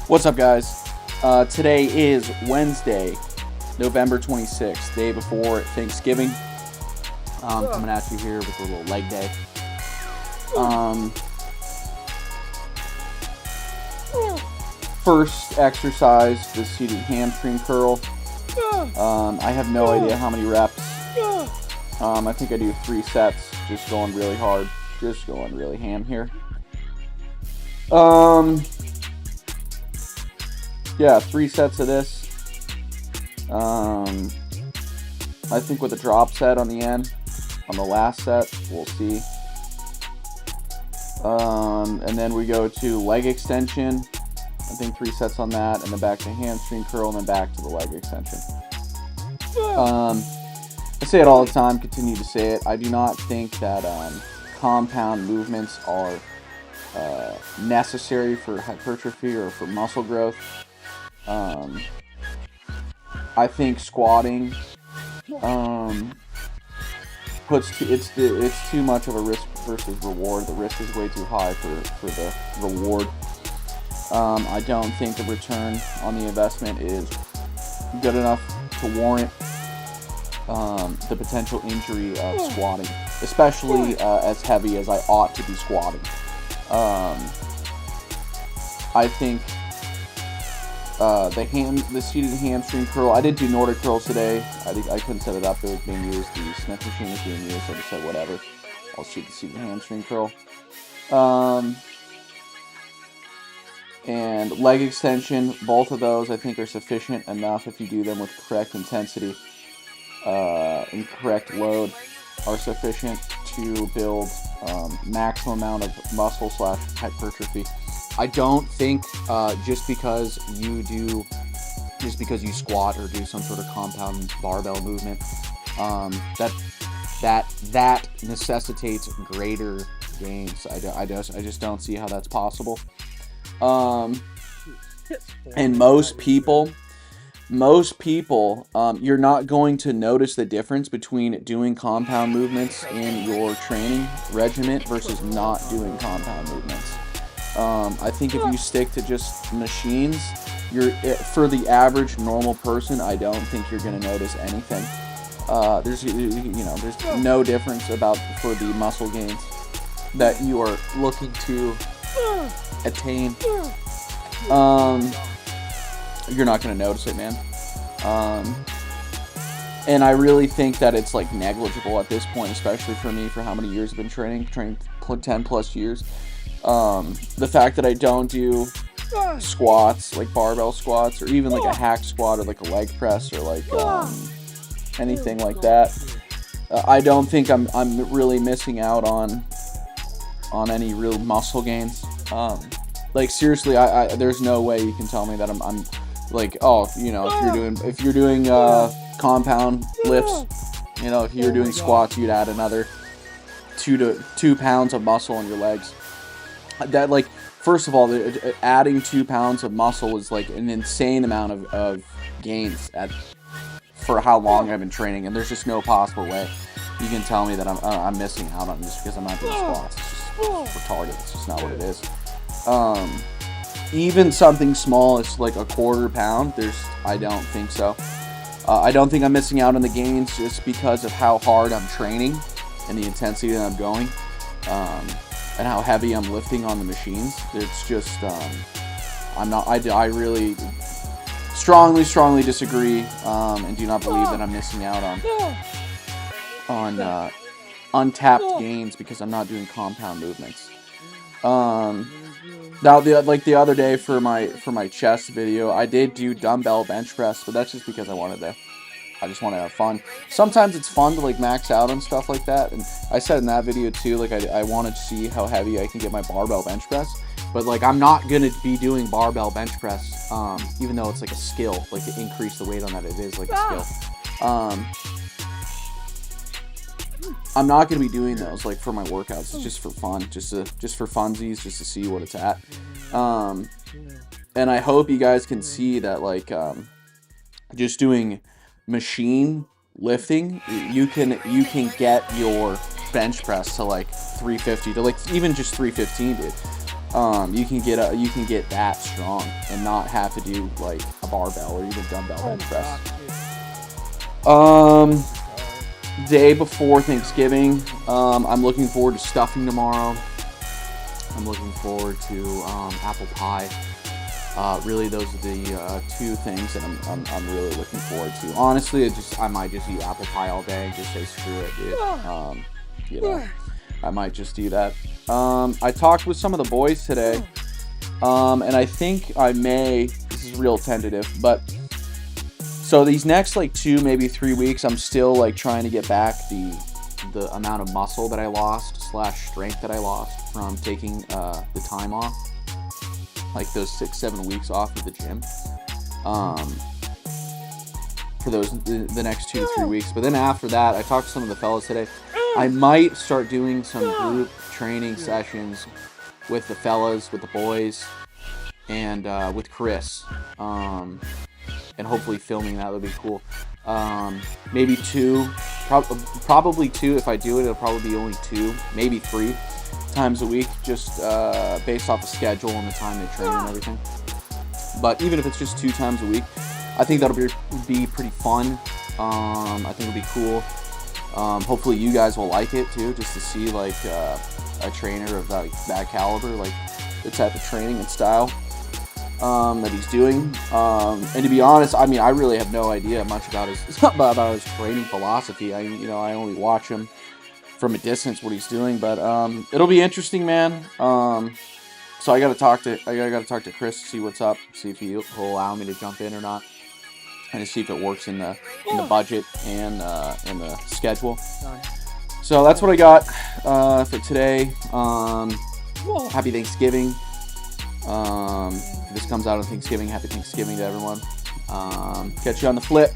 What's up, guys? Today is Wednesday, November 26th, day before Thanksgiving. Coming at you here with a little leg day. First exercise, the seated hamstring curl. I have no idea how many reps. I think I do 3 sets, just going really hard, just going really ham here. Yeah, 3 sets of this. I think with a drop set on the end, on the last set, we'll see. And then we go to leg extension. I think 3 sets on that, and then back to hamstring curl, and then back to the leg extension. I say it all the time, continue to say it. I do not think that compound movements are necessary for hypertrophy or for muscle growth. I think squatting it's too much of a risk versus reward. The risk is way too high for the reward. I don't think the return on the investment is good enough to warrant the potential injury of squatting, especially as heavy as I ought to be squatting. I think the seated hamstring curl, I did do Nordic curls today. I couldn't set it up. It was being used. The Smith machine was being used, so I just said whatever. I'll shoot the seated hamstring curl. And leg extension, both of those I think are sufficient enough if you do them with correct intensity and correct load, are sufficient to build maximum amount of muscle / hypertrophy. I don't think just because you squat or do some sort of compound barbell movement that necessitates greater gains. I just don't see how that's possible. And most people, you're not going to notice the difference between doing compound movements in your training regimen versus not doing compound movements. I think if you stick to just machines, for the average normal person, I don't think you're going to notice anything. There's no difference for the muscle gains that you are looking to attain. You're not going to notice it, man. And I really think that it's like negligible at this point, especially for me, for how many years I've been training 10 plus years. The fact that I don't do squats, like barbell squats, or even like a hack squat or like a leg press or like anything like that, I don't think I'm really missing out on any real muscle gains. Like seriously, there's no way you can tell me that I'm like, oh, if you're doing compound lifts, if you're doing squats, you'd add another 2 pounds of muscle on your legs. That, like, first of all, adding 2 pounds of muscle is like an insane amount of gains for how long I've been training, and there's just no possible way you can tell me that I'm missing out on just because I'm not doing squats. It's just retarded. It's just not what it is. Even something small is like a 1/4 pound. I don't think so. I don't think I'm missing out on the gains just because of how hard I'm training and the intensity that I'm going. And how heavy I'm lifting on the machines. It's just, I really strongly disagree, and do not believe that I'm missing out on untapped gains because I'm not doing compound movements. Now, the other day for my chest video, I did do dumbbell bench press, but that's just because I just want to have fun. Sometimes it's fun to like max out and stuff like that, and I said in that video too, like I wanted to see how heavy I can get my barbell bench press, but like I'm not gonna be doing barbell bench press, even though it's like a skill, like to increase the weight on that, it is like a skill. I'm not gonna be doing those like for my workouts. It's just for fun, just for funsies, just to see what it's at. And I hope you guys can see that, like, just doing machine lifting, you can get your bench press to like 350 to like even just 315, dude. you can get that strong and not have to do like a barbell or even dumbbell bench press. Day before Thanksgiving, I'm looking forward to stuffing tomorrow. I'm looking forward to apple pie. Really, those are the 2 things that I'm really looking forward to. Honestly, I might just eat apple pie all day and just say screw it, dude. You know, I might just do that. I talked with some of the boys today, and I think I may. This is real tentative, but so these next like 2, maybe 3 weeks, I'm still like trying to get back the amount of muscle that I lost / strength that I lost from taking the time off. Like those 6-7 weeks off of the gym, for the next 2 to 3 weeks. But then after that, I talked to some of the fellas today. I might start doing some group training sessions with the fellas, with the boys, and with Chris, and hopefully filming that would be cool. Maybe 2, probably 2. If I do it, it'll probably be only 2, maybe 3 times a week, just based off the schedule and the time they train and everything. But even if it's just 2 times a week, I think that'll be pretty fun. I think it'll be cool. Hopefully you guys will like it too, just to see like a trainer of that caliber, like the type of training and style that he's doing. And to be honest, I mean, I really have no idea much about his training philosophy. I only watch him from a distance what he's doing, but it'll be interesting, man. So I gotta talk to Chris to see what's up, see if he'll allow me to jump in or not, and to see if it works in the budget and in the schedule. So that's what I got for today. Happy Thanksgiving. If this comes out on Thanksgiving, happy Thanksgiving to everyone. Catch you on the flip.